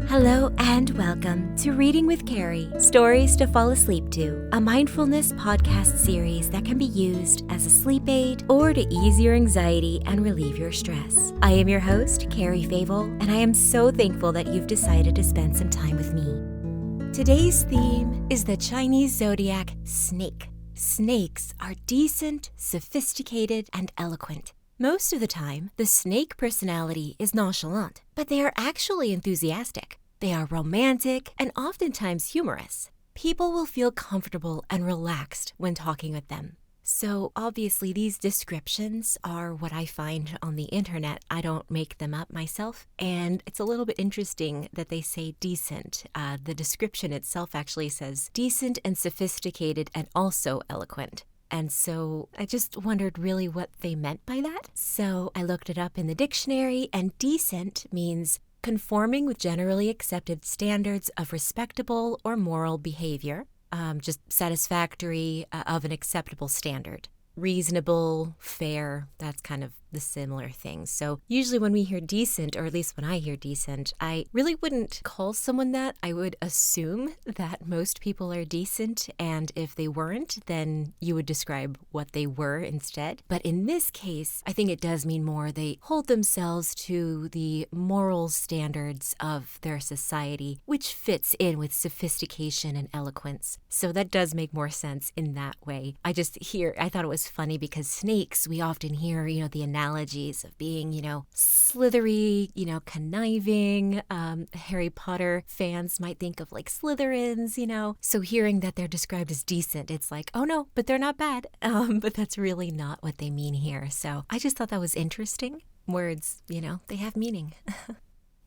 Hello and welcome to Reading with Cari, Stories to Fall Asleep to, a mindfulness podcast series that can be used as a sleep aid or to ease your anxiety and relieve your stress. I am your host, Cari Favole, and I am so thankful that you've decided to spend some time with me. Today's theme is the Chinese zodiac snake. Snakes are decent, sophisticated, and eloquent. Most of the time, the snake personality is nonchalant, but they are actually enthusiastic. They are romantic and oftentimes humorous. People will feel comfortable and relaxed when talking with them. So obviously these descriptions are what I find on the internet. I don't make them up myself. And it's a little bit interesting that they say decent. The description itself actually says decent and sophisticated and also eloquent. And so I just wondered really what they meant by that. So I looked it up in the dictionary, and decent means conforming with generally accepted standards of respectable or moral behavior, just satisfactory of an acceptable standard. Reasonable, fair, that's kind of the similar thing. So usually when we hear decent, or at least when I hear decent, I really wouldn't call someone that. I would assume that most people are decent, and if they weren't, then you would describe what they were instead. But in this case, I think it does mean more. They hold themselves to the moral standards of their society, which fits in with sophistication and eloquence. So that does make more sense in that way. I thought it was funny because snakes, we often hear, the analogies of being, slithery, conniving. Harry Potter fans might think of like Slytherins, So hearing that they're described as decent, it's like, oh no, but they're not bad. But that's really not what they mean here. So I just thought that was interesting. Words, they have meaning.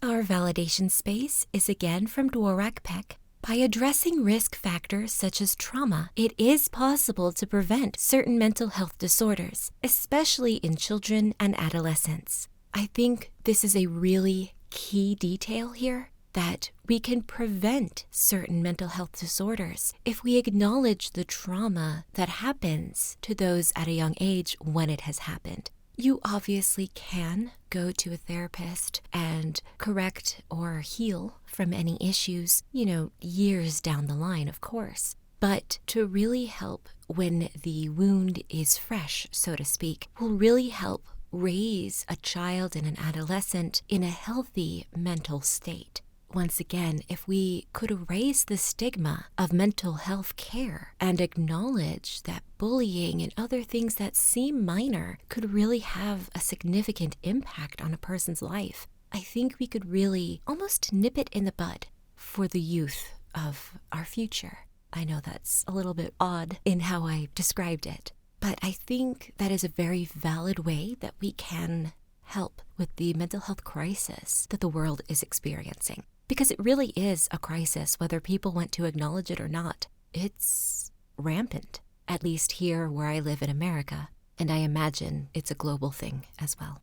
Our validation space is again from Dworak-Peck. By addressing risk factors such as trauma, it is possible to prevent certain mental health disorders, especially in children and adolescents. I think this is a really key detail here, that we can prevent certain mental health disorders if we acknowledge the trauma that happens to those at a young age when it has happened. You obviously can go to a therapist and correct or heal from any issues, years down the line, of course. But to really help when the wound is fresh, so to speak, will really help raise a child and an adolescent in a healthy mental state. Once again, if we could erase the stigma of mental health care and acknowledge that bullying and other things that seem minor could really have a significant impact on a person's life, I think we could really almost nip it in the bud for the youth of our future. I know that's a little bit odd in how I described it, but I think that is a very valid way that we can help with the mental health crisis that the world is experiencing. Because it really is a crisis, whether people want to acknowledge it or not. It's rampant, at least here where I live in America, and I imagine it's a global thing as well.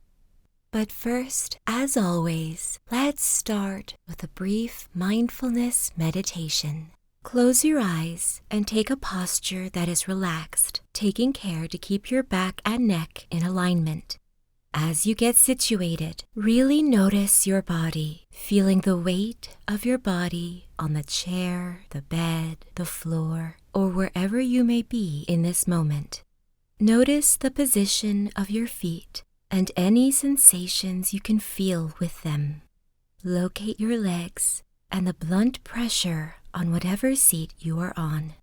But first, as always, let's start with a brief mindfulness meditation. Close your eyes and take a posture that is relaxed, taking care to keep your back and neck in alignment. As you get situated, really notice your body, feeling the weight of your body on the chair, the bed, the floor, or wherever you may be in this moment. Notice the position of your feet and any sensations you can feel with them. Locate your legs and the blunt pressure on whatever seat you are on.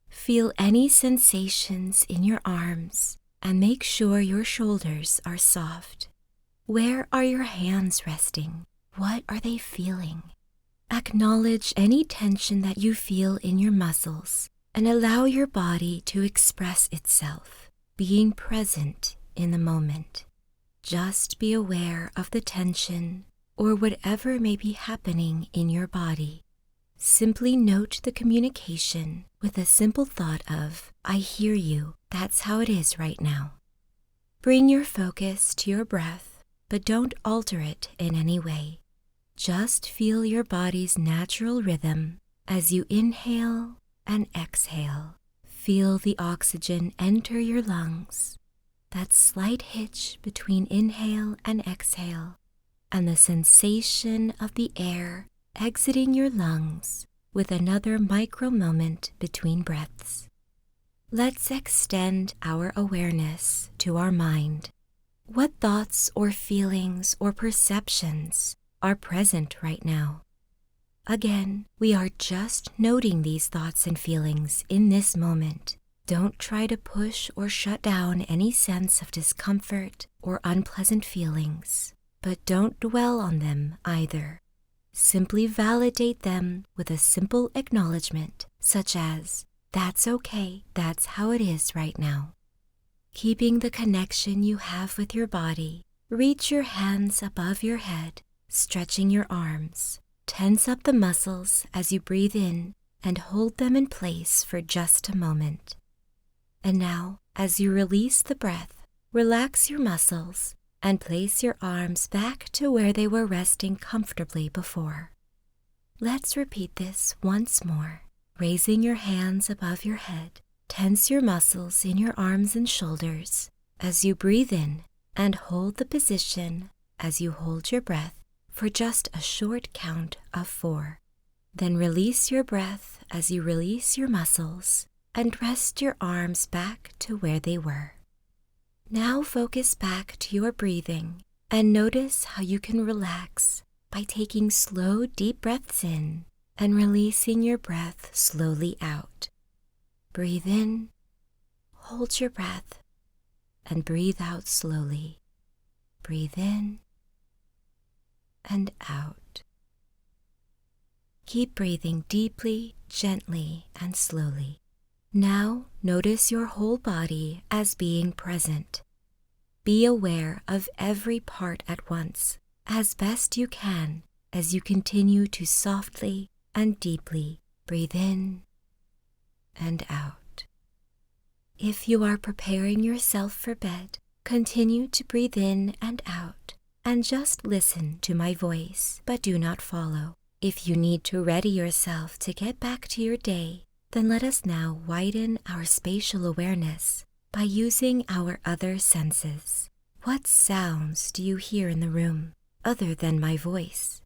Feel any sensations in your arms, and make sure your shoulders are soft. Where are your hands resting? What are they feeling? Acknowledge any tension that you feel in your muscles and allow your body to express itself, being present in the moment. Just be aware of the tension or whatever may be happening in your body. Simply note the communication with a simple thought of, I hear you. That's how it is right now. Bring your focus to your breath, but don't alter it in any way. Just feel your body's natural rhythm as you inhale and exhale. Feel the oxygen enter your lungs, that slight hitch between inhale and exhale, and the sensation of the air exiting your lungs with another micro moment between breaths. Let's extend our awareness to our mind. What thoughts or feelings or perceptions are present right now? Again, we are just noting these thoughts and feelings in this moment. Don't try to push or shut down any sense of discomfort or unpleasant feelings, but don't dwell on them either. Simply validate them with a simple acknowledgement, such as, "That's okay, that's how it is right now." Keeping the connection you have with your body, reach your hands above your head, stretching your arms. Tense up the muscles as you breathe in and hold them in place for just a moment. And now, as you release the breath, relax your muscles and place your arms back to where they were resting comfortably before. Let's repeat this once more. Raising your hands above your head, tense your muscles in your arms and shoulders as you breathe in and hold the position as you hold your breath for just a short count of 4. Then release your breath as you release your muscles and rest your arms back to where they were. Now focus back to your breathing and notice how you can relax by taking slow, deep breaths in and releasing your breath slowly out. Breathe in, hold your breath, and breathe out slowly. Breathe in and out. Keep breathing deeply, gently, and slowly. Now notice your whole body as being present. Be aware of every part at once, as best you can, as you continue to softly and deeply breathe in and out. If you are preparing yourself for bed, continue to breathe in and out and just listen to my voice, but do not follow. If you need to ready yourself to get back to your day, then let us now widen our spatial awareness by using our other senses. What sounds do you hear in the room other than my voice?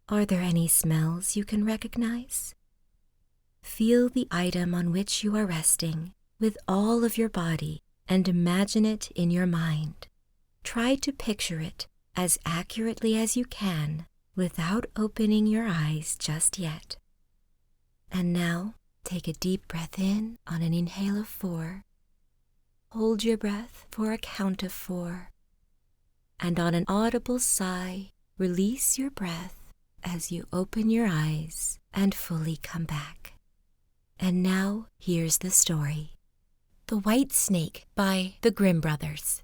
Are there any smells you can recognize? Feel the item on which you are resting with all of your body and imagine it in your mind. Try to picture it as accurately as you can without opening your eyes just yet. And now, take a deep breath in on an inhale of 4. Hold your breath for a count of 4. And on an audible sigh, release your breath as you open your eyes and fully come back. And now, here's the story. The White Snake by the Grimm Brothers.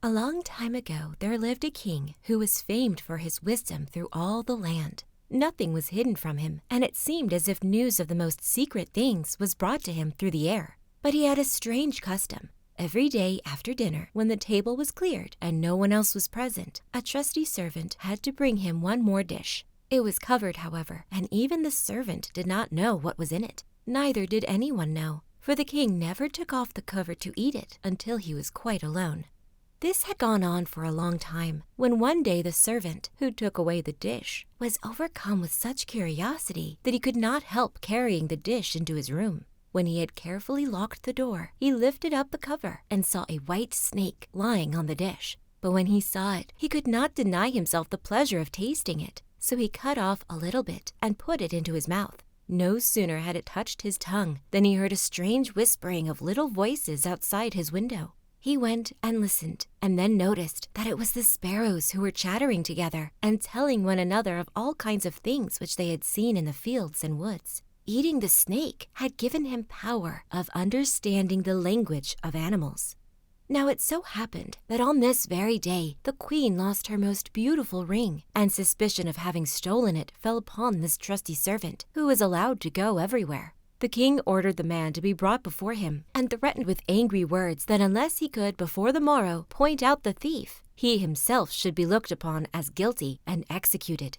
A long time ago, there lived a king who was famed for his wisdom through all the land. Nothing was hidden from him, and it seemed as if news of the most secret things was brought to him through the air. But he had a strange custom. Every day after dinner, when the table was cleared and no one else was present, a trusty servant had to bring him one more dish. It was covered, however, and even the servant did not know what was in it. Neither did anyone know, for the king never took off the cover to eat it until he was quite alone. This had gone on for a long time, when one day the servant, who took away the dish, was overcome with such curiosity that he could not help carrying the dish into his room. When he had carefully locked the door, he lifted up the cover and saw a white snake lying on the dish. But when he saw it, he could not deny himself the pleasure of tasting it, so he cut off a little bit and put it into his mouth. No sooner had it touched his tongue than he heard a strange whispering of little voices outside his window. He went and listened, and then noticed that it was the sparrows who were chattering together and telling one another of all kinds of things which they had seen in the fields and woods. Eating the snake had given him power of understanding the language of animals. Now it so happened that on this very day the queen lost her most beautiful ring, and suspicion of having stolen it fell upon this trusty servant, who was allowed to go everywhere. The king ordered the man to be brought before him, and threatened with angry words that unless he could before the morrow point out the thief, he himself should be looked upon as guilty and executed.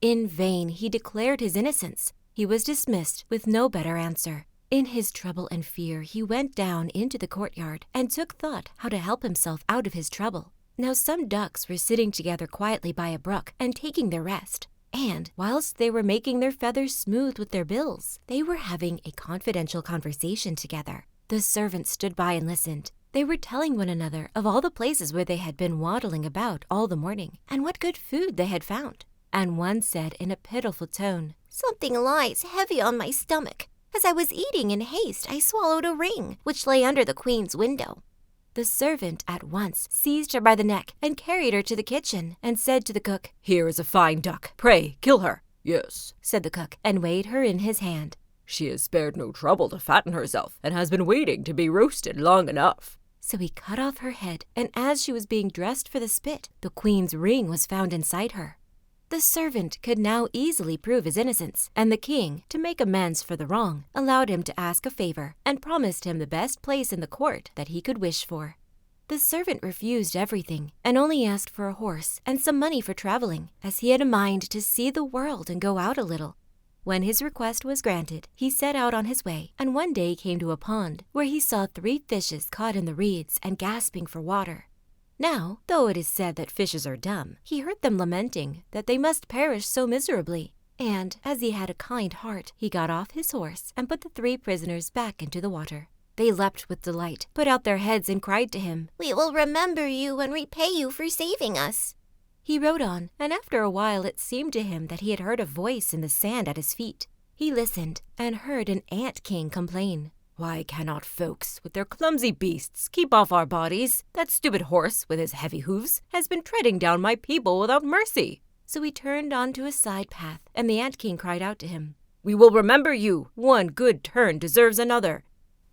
In vain he declared his innocence. He was dismissed with no better answer. In his trouble and fear, he went down into the courtyard and took thought how to help himself out of his trouble. Now some ducks were sitting together quietly by a brook and taking their rest. And whilst they were making their feathers smooth with their bills, they were having a confidential conversation together. The servants stood by and listened. They were telling one another of all the places where they had been waddling about all the morning, and what good food they had found. And one said in a pitiful tone, "Something lies heavy on my stomach. As I was eating in haste, I swallowed a ring, which lay under the queen's window." The servant at once seized her by the neck and carried her to the kitchen and said to the cook, "Here is a fine duck. Pray, kill her." "Yes," said the cook, and weighed her in his hand. "She has spared no trouble to fatten herself, and has been waiting to be roasted long enough." So he cut off her head, and as she was being dressed for the spit, the queen's ring was found inside her. The servant could now easily prove his innocence, and the king, to make amends for the wrong, allowed him to ask a favor and promised him the best place in the court that he could wish for. The servant refused everything and only asked for a horse and some money for traveling, as he had a mind to see the world and go out a little. When his request was granted, he set out on his way, and one day came to a pond where he saw 3 fishes caught in the reeds and gasping for water. Now, though it is said that fishes are dumb, he heard them lamenting that they must perish so miserably, and, as he had a kind heart, he got off his horse and put the 3 prisoners back into the water. They leapt with delight, put out their heads and cried to him, "We will remember you and repay you for saving us." He rode on, and after a while it seemed to him that he had heard a voice in the sand at his feet. He listened and heard an ant-king complain, "Why cannot folks, with their clumsy beasts, keep off our bodies? That stupid horse, with his heavy hoofs, has been treading down my people without mercy." So he turned on to a side path, and the ant-king cried out to him, "We will remember you. One good turn deserves another."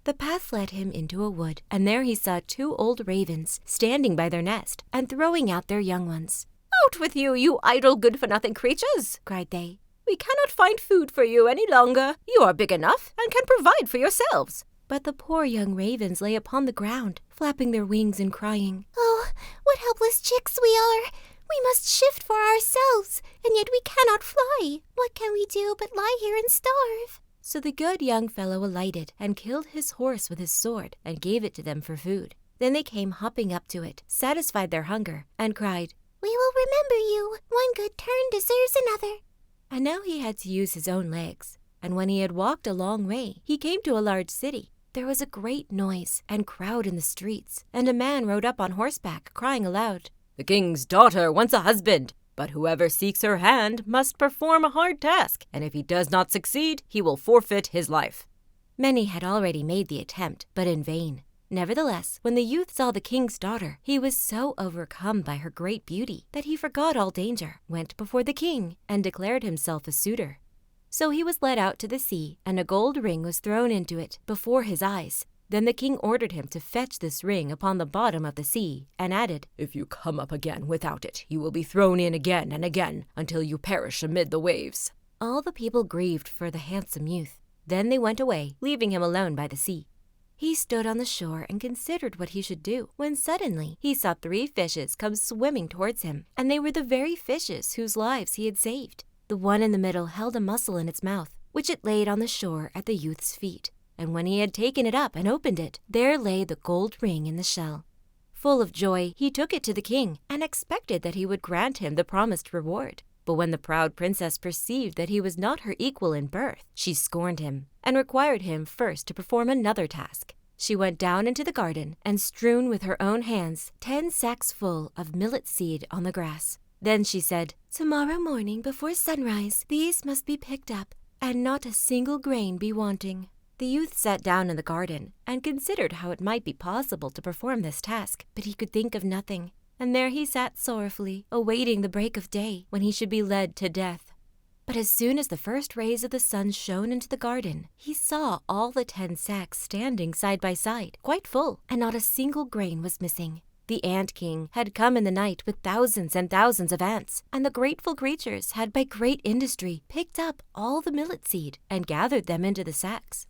The path led him into a wood, and there he saw 2 old ravens standing by their nest and throwing out their young ones. "Out with you, you idle good-for-nothing creatures," cried they. "We cannot find food for you any longer. You are big enough and can provide for yourselves." But the poor young ravens lay upon the ground, flapping their wings and crying, "Oh, what helpless chicks we are! We must shift for ourselves, and yet we cannot fly. What can we do but lie here and starve?" So the good young fellow alighted and killed his horse with his sword and gave it to them for food. Then they came hopping up to it, satisfied their hunger, and cried, "We will remember you. One good turn deserves another." And now he had to use his own legs, and when he had walked a long way, he came to a large city. There was a great noise and crowd in the streets, and a man rode up on horseback, crying aloud, "The king's daughter wants a husband, but whoever seeks her hand must perform a hard task, and if he does not succeed, he will forfeit his life." Many had already made the attempt, but in vain. Nevertheless, when the youth saw the king's daughter, he was so overcome by her great beauty that he forgot all danger, went before the king, and declared himself a suitor. So he was led out to the sea, and a gold ring was thrown into it before his eyes. Then the king ordered him to fetch this ring upon the bottom of the sea, and added, "If you come up again without it, you will be thrown in again and again until you perish amid the waves." All the people grieved for the handsome youth. Then they went away, leaving him alone by the sea. He stood on the shore and considered what he should do, when suddenly he saw 3 fishes come swimming towards him, and they were the very fishes whose lives he had saved. The one in the middle held a mussel in its mouth, which it laid on the shore at the youth's feet. And when he had taken it up and opened it, there lay the gold ring in the shell. Full of joy, he took it to the king and expected that he would grant him the promised reward. But when the proud princess perceived that he was not her equal in birth, she scorned him and required him first to perform another task. She went down into the garden and strewn with her own hands 10 sacks full of millet seed on the grass. Then she said, "Tomorrow morning before sunrise, these must be picked up, and not a single grain be wanting." The youth sat down in the garden and considered how it might be possible to perform this task, but he could think of nothing. And there he sat sorrowfully, awaiting the break of day, when he should be led to death. But as soon as the first rays of the sun shone into the garden, he saw all the 10 sacks standing side by side, quite full, and not a single grain was missing. The ant-king had come in the night with thousands and thousands of ants, and the grateful creatures had by great industry picked up all the millet seed and gathered them into the sacks.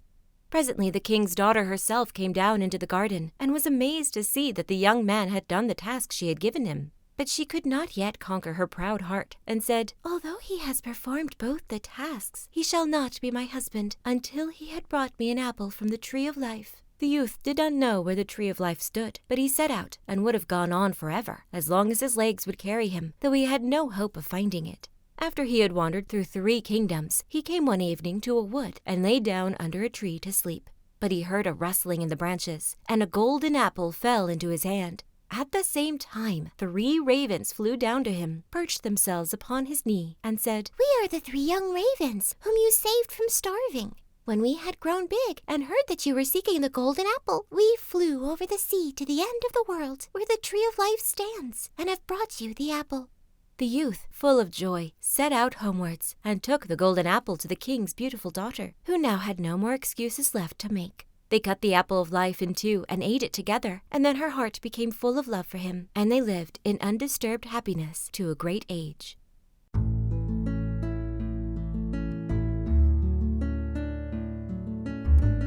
Presently the king's daughter herself came down into the garden, and was amazed to see that the young man had done the task she had given him. But she could not yet conquer her proud heart, and said, "Although he has performed both the tasks, he shall not be my husband until he had brought me an apple from the tree of life." The youth did not know where the tree of life stood, but he set out, and would have gone on forever, as long as his legs would carry him, though he had no hope of finding it. After he had wandered through 3 kingdoms, he came one evening to a wood and lay down under a tree to sleep. But he heard a rustling in the branches, and a golden apple fell into his hand. At the same time, 3 ravens flew down to him, perched themselves upon his knee, and said, "We are the 3 young ravens whom you saved from starving. When we had grown big and heard that you were seeking the golden apple, we flew over the sea to the end of the world, where the tree of life stands, and have brought you the apple." The youth, full of joy, set out homewards and took the golden apple to the king's beautiful daughter, who now had no more excuses left to make. They cut the apple of life in 2 and ate it together, and then her heart became full of love for him, and they lived in undisturbed happiness to a great age.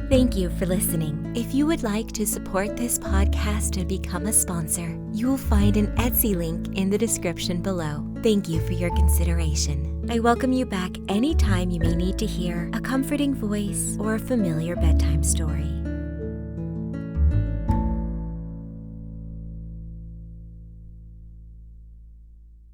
Thank you for listening. If you would like to support this podcast and become a sponsor, you will find an Etsy link in the description below. Thank you for your consideration. I welcome you back anytime you may need to hear a comforting voice or a familiar bedtime story.